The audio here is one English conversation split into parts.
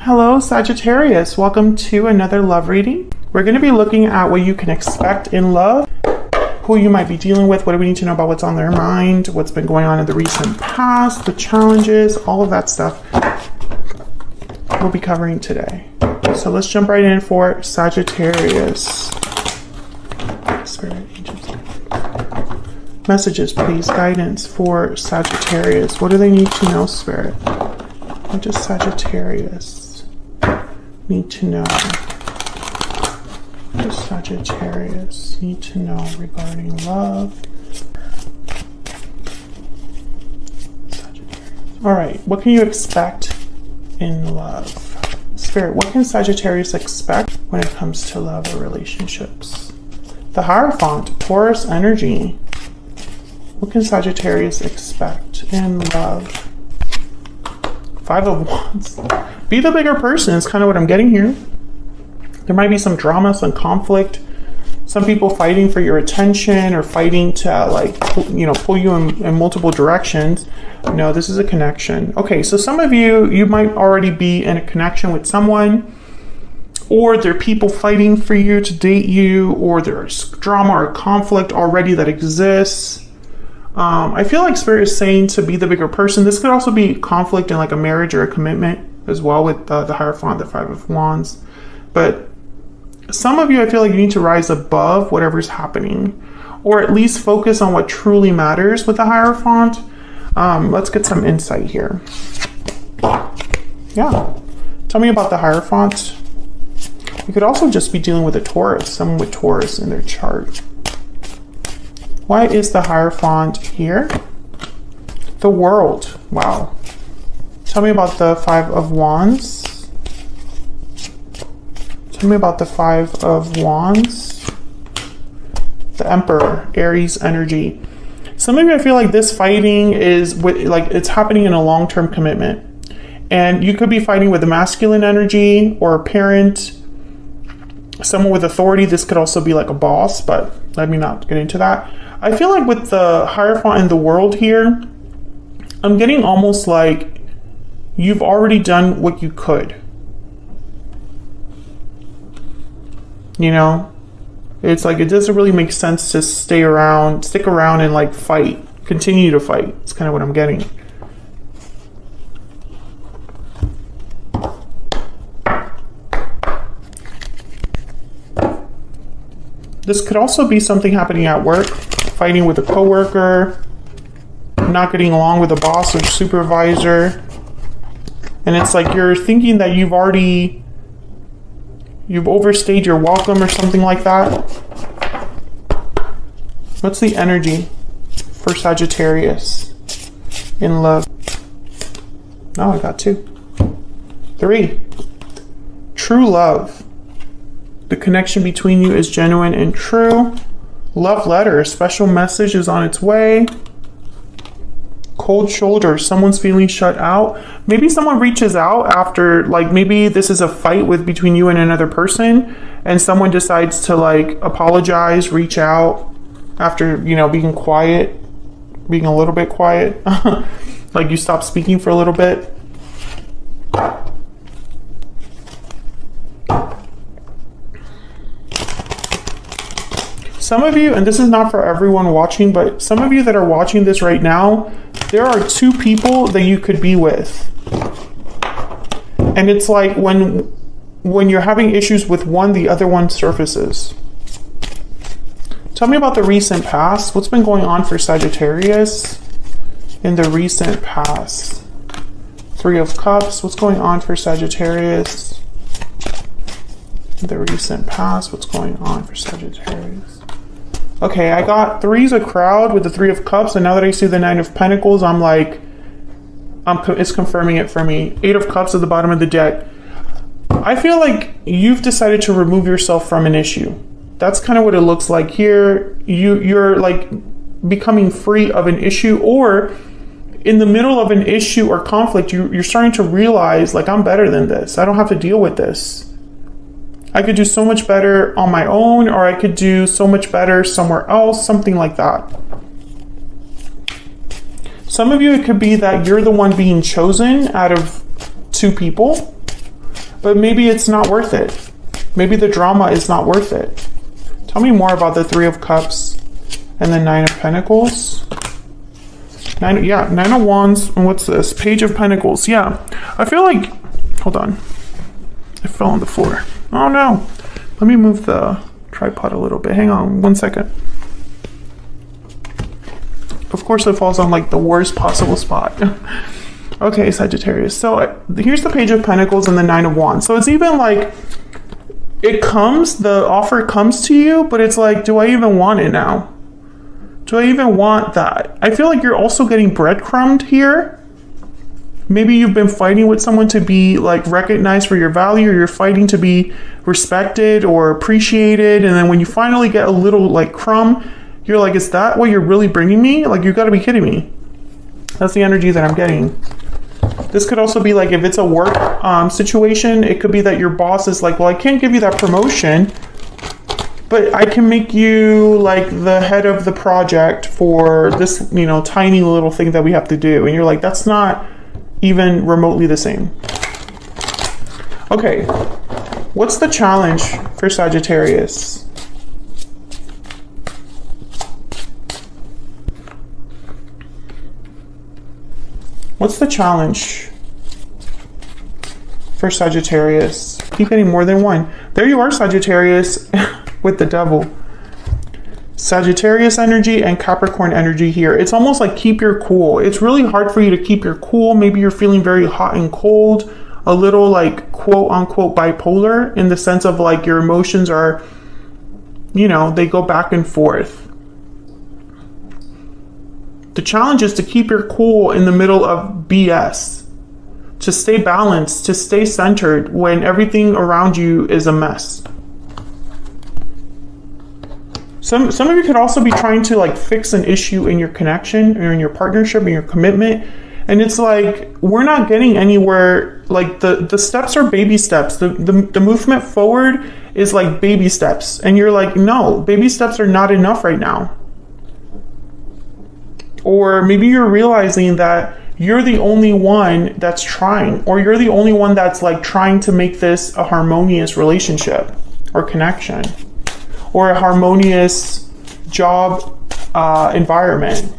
Hello, Sagittarius. Welcome to another love reading. We're going to be looking at what you can expect in love, who you might be dealing with, what do we need to know about what's on their mind, what's been going on in the recent past, the challenges, all of that stuff we'll be covering today. So let's jump right in for Sagittarius. Spirit, angels. Messages, please. Guidance for Sagittarius. What do they need to know, Spirit? What does Sagittarius need to know? What does Sagittarius need to know regarding love? All right, what can you expect in love? Spirit, what can Sagittarius expect when it comes to love or relationships? The Hierophant, Taurus energy. What can Sagittarius expect in love? Five of Wands. Be the bigger person is kind of what I'm getting here. There might be some drama, some conflict. Some people fighting for your attention or fighting to pull you in multiple directions. No, this is a connection. Okay, so some of you might already be in a connection with someone, or there are people fighting for you to date you, or there's drama or conflict already that exists. I feel like Spirit is saying to be the bigger person. This could also be conflict in like a marriage or a commitment as well with the Hierophant, the Five of Wands. But some of you, I feel like you need to rise above whatever's happening, or at least focus on what truly matters with the Hierophant. Let's get some insight here. Yeah. Tell me about the Hierophant. You could also just be dealing with a Taurus, someone with Taurus in their chart. Why is the Hierophant here? The World. Wow. Tell me about the Five of Wands. Tell me about the Five of Wands. The Emperor, Aries energy. Some of you, I feel like this fighting is it's happening in a long-term commitment. And you could be fighting with a masculine energy or a parent, someone with authority. This could also be like a boss, but let me not get into that. I feel like with the Hierophant in the World here, I'm getting almost like you've already done what you could. You know? It's like it doesn't really make sense to stick around and like fight. Continue to fight. It's kind of what I'm getting. This could also be something happening at work. Fighting with a coworker, not getting along with a boss or supervisor. And it's like you're thinking that you've overstayed your welcome or something like that. What's the energy for Sagittarius in love? Oh, I got 2. 3. True love. The connection between you is genuine and true. Love letter, a special message is on its way. Cold shoulder, someone's feeling shut out. Maybe someone reaches out after, like maybe this is a fight between you and another person, and someone decides to like apologize, reach out after, being quiet, being a little bit quiet. Like you stop speaking for a little bit. Some of you, and this is not for everyone watching, but some of you that are watching this right now, there are 2 people that you could be with. And it's like when you're having issues with one, the other one surfaces. Tell me about the recent past. What's been going on for Sagittarius in the recent past? 3 of Cups. What's going on for Sagittarius in the recent past? What's going on for Sagittarius? Okay, I got 3's a crowd with the 3 of Cups, and now that I see the 9 of Pentacles, I'm like, it's confirming it for me. 8 of Cups at the bottom of the deck. I feel like you've decided to remove yourself from an issue. That's kind of what it looks like here. You're like becoming free of an issue, or in the middle of an issue or conflict, you're starting to realize, like, I'm better than this. I don't have to deal with this. I could do so much better on my own, or I could do so much better somewhere else, something like that. Some of you, it could be that you're the one being chosen out of 2 people. but maybe it's not worth it. Maybe the drama is not worth it. Tell me more about the Three of Cups and the Nine of Pentacles. Nine of Wands, and what's this? Page of Pentacles. Yeah, I feel like, hold on, I fell on the floor. Oh no, let me move the tripod a little bit. Hang on 1 second. Of course it falls on like the worst possible spot. Okay, Sagittarius. So here's the Page of Pentacles and the Nine of Wands. So it's even like, the offer comes to you, but it's like, do I even want it now? Do I even want that? I feel like you're also getting breadcrumbed here. Maybe you've been fighting with someone to be like recognized for your value, or you're fighting to be respected or appreciated. And then when you finally get a little like crumb, you're like, is that what you're really bringing me? Like, you gotta be kidding me. That's the energy that I'm getting. This could also be like, if it's a work situation, it could be that your boss is like, well, I can't give you that promotion, but I can make you like the head of the project for this, you know, tiny little thing that we have to do. And you're like, that's not even remotely the same. Okay, what's the challenge for Sagittarius? What's the challenge for Sagittarius? Keep getting more than one. There you are, Sagittarius, with the Devil. Sagittarius energy and Capricorn energy here. It's almost like keep your cool. It's really hard for you to keep your cool. Maybe you're feeling very hot and cold, a little like quote unquote bipolar, in the sense of like your emotions are, you know, they go back and forth. The challenge is to keep your cool in the middle of BS, to stay balanced, to stay centered when everything around you is a mess. Some of you could also be trying to like fix an issue in your connection or in your partnership, in your commitment. And it's like, we're not getting anywhere. Like the steps are baby steps. The movement forward is like baby steps. And you're like, no, baby steps are not enough right now. Or maybe you're realizing that you're the only one that's trying, or you're the only one that's like trying to make this a harmonious relationship or connection, or a harmonious job environment.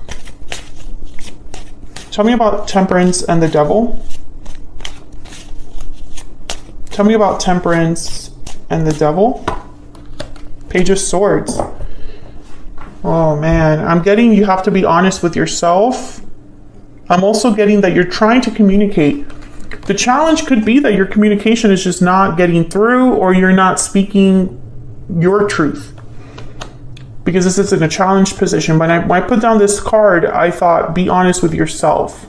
Tell me about Temperance and the Devil. Tell me about Temperance and the Devil. Page of Swords. Oh man, I'm getting you have to be honest with yourself. I'm also getting that you're trying to communicate. The challenge could be that your communication is just not getting through, or you're not speaking your truth. Because this is in a challenge position. When I put down this card, I thought, be honest with yourself.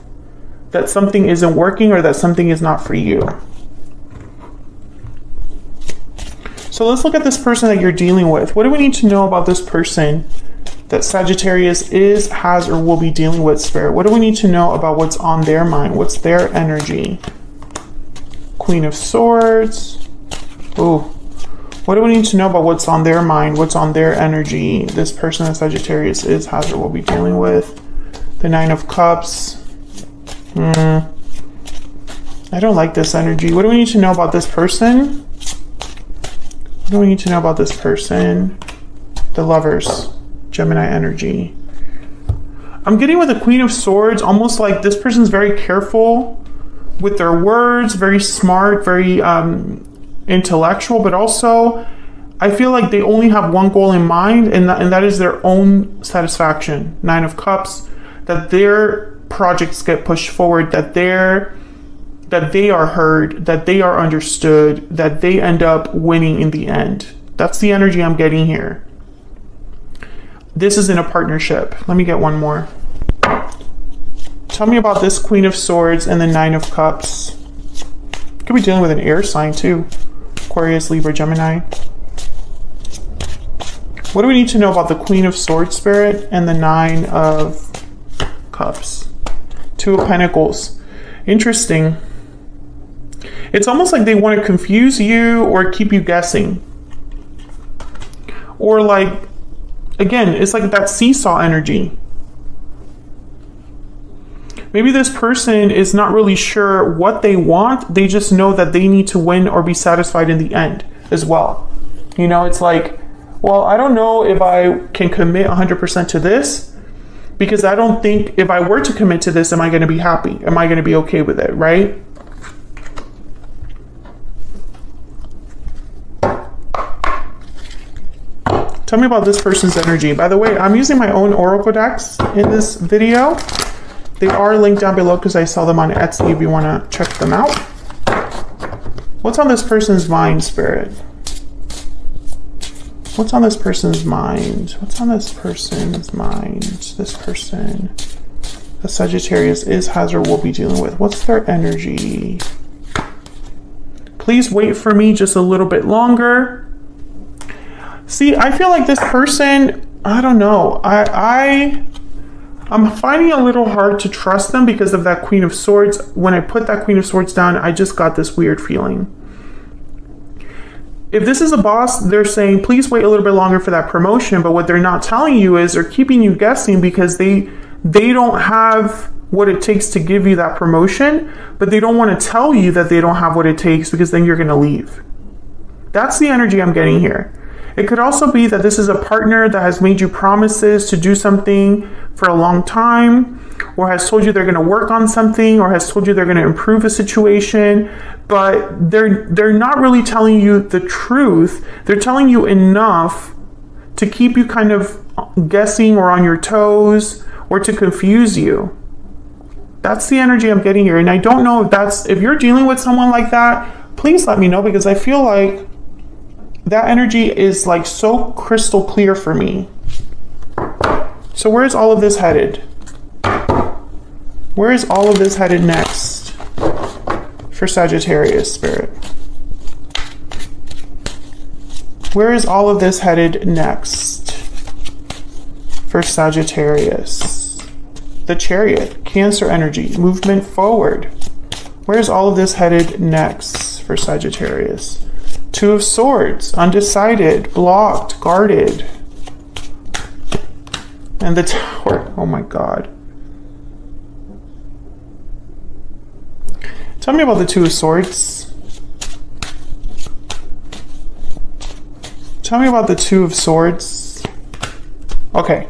That something isn't working, or that something is not for you. So let's look at this person that you're dealing with. What do we need to know about this person that Sagittarius is, has, or will be dealing with, Spirit? What do we need to know about what's on their mind? What's their energy? Queen of Swords. Ooh. What do we need to know about what's on their mind? What's on their energy? This person that Sagittarius is, has, or will be dealing with. The Nine of Cups. I don't like this energy. What do we need to know about this person? What do we need to know about this person? The Lovers. Gemini energy. I'm getting with the Queen of Swords, almost like this person's very careful with their words, very smart, very intellectual, but also I feel like they only have one goal in mind, and that is their own satisfaction. Nine of Cups, that their projects get pushed forward, that they are heard, that they are understood, that they end up winning in the end. That's the energy I'm getting here. This is in a partnership. Let me get one more. Tell me about this Queen of Swords and the Nine of Cups. Could be dealing with an air sign too. Aquarius, Libra, Gemini. What do we need to know about the Queen of Swords, Spirit, and the Nine of Cups? Two of Pentacles. Interesting. It's almost like they want to confuse you or keep you guessing. Or like, again, it's like that seesaw energy. Maybe this person is not really sure what they want. They just know that they need to win or be satisfied in the end as well. You know, it's like, well, I don't know if I can commit 100% to this, because I don't think if I were to commit to this, am I going to be happy? Am I going to be okay with it, right? Tell me about this person's energy. By the way, I'm using my own oracle decks in this video. They are linked down below because I sell them on Etsy if you want to check them out. What's on this person's mind, Spirit? What's on this person's mind? What's on this person's mind? This person, the Sagittarius is, has, or will be dealing with. What's their energy? Please wait for me just a little bit longer. See, I feel like this person, I don't know. I'm finding it a little hard to trust them because of that Queen of Swords. When I put that Queen of Swords down, I just got this weird feeling. If this is a boss, they're saying, please wait a little bit longer for that promotion. But what they're not telling you is they're keeping you guessing because they don't have what it takes to give you that promotion, but they don't want to tell you that they don't have what it takes because then you're going to leave. That's the energy I'm getting here. It could also be that this is a partner that has made you promises to do something for a long time, or has told you they're going to work on something, or has told you they're going to improve a situation, but they're not really telling you the truth. They're telling you enough to keep you kind of guessing or on your toes, or to confuse you. That's the energy I'm getting here. And I don't know if you're dealing with someone like that, please let me know, because I feel like that energy is like so crystal clear for me. So where's all of this headed? Where is all of this headed next for Sagittarius, Spirit? Where is all of this headed next for Sagittarius? The Chariot, Cancer energy, movement forward. Where's all of this headed next for Sagittarius? Two of Swords, undecided, blocked, guarded. And the Tower, oh my God. Tell me about the Two of Swords. Tell me about the Two of Swords. Okay.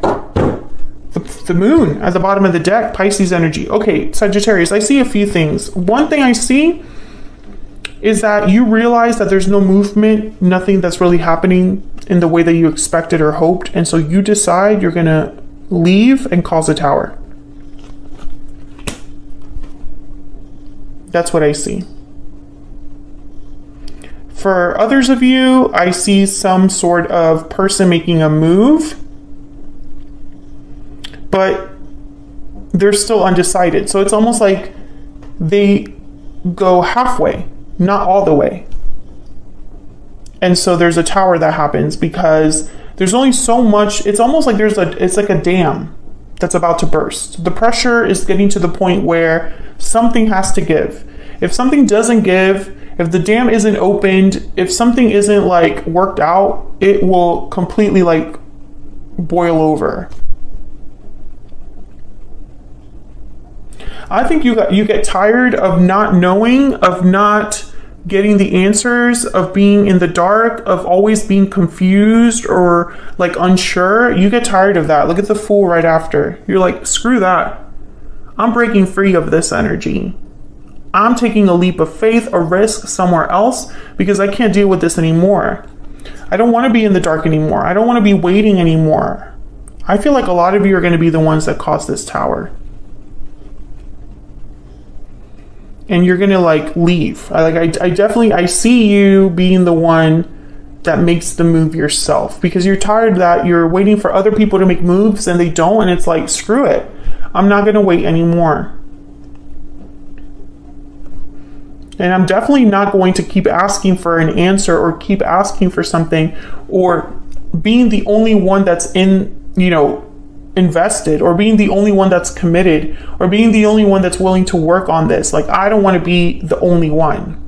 The Moon at the bottom of the deck, Pisces energy. Okay, Sagittarius, I see a few things. One thing I see is that you realize that there's no movement, nothing that's really happening in the way that you expected or hoped. And so you decide you're going to leave and cause a tower. That's what I see. For others of you, I see some sort of person making a move, but they're still undecided. So it's almost like they go halfway, not all the way. And so there's a tower that happens because there's only so much. It's almost like it's like a dam that's about to burst. The pressure is getting to the point where something has to give. If something doesn't give, if the dam isn't opened, if something isn't like worked out, it will completely like boil over. I think you get tired of not knowing, of not getting the answers, of being in the dark, of always being confused or like unsure. You get tired of that. Look at the Fool right after. You're like, screw that. I'm breaking free of this energy. I'm taking a leap of faith, a risk somewhere else, because I can't deal with this anymore. I don't want to be in the dark anymore. I don't want to be waiting anymore. I feel like a lot of you are going to be the ones that cause this tower. And you're going to like leave. I see you being the one that makes the move yourself, because you're tired that you're waiting for other people to make moves and they don't. And it's like, screw it. I'm not going to wait anymore. And I'm definitely not going to keep asking for an answer or keep asking for something or being the only one that's invested, or being the only one that's committed, or being the only one that's willing to work on this. Like, I don't want to be the only one.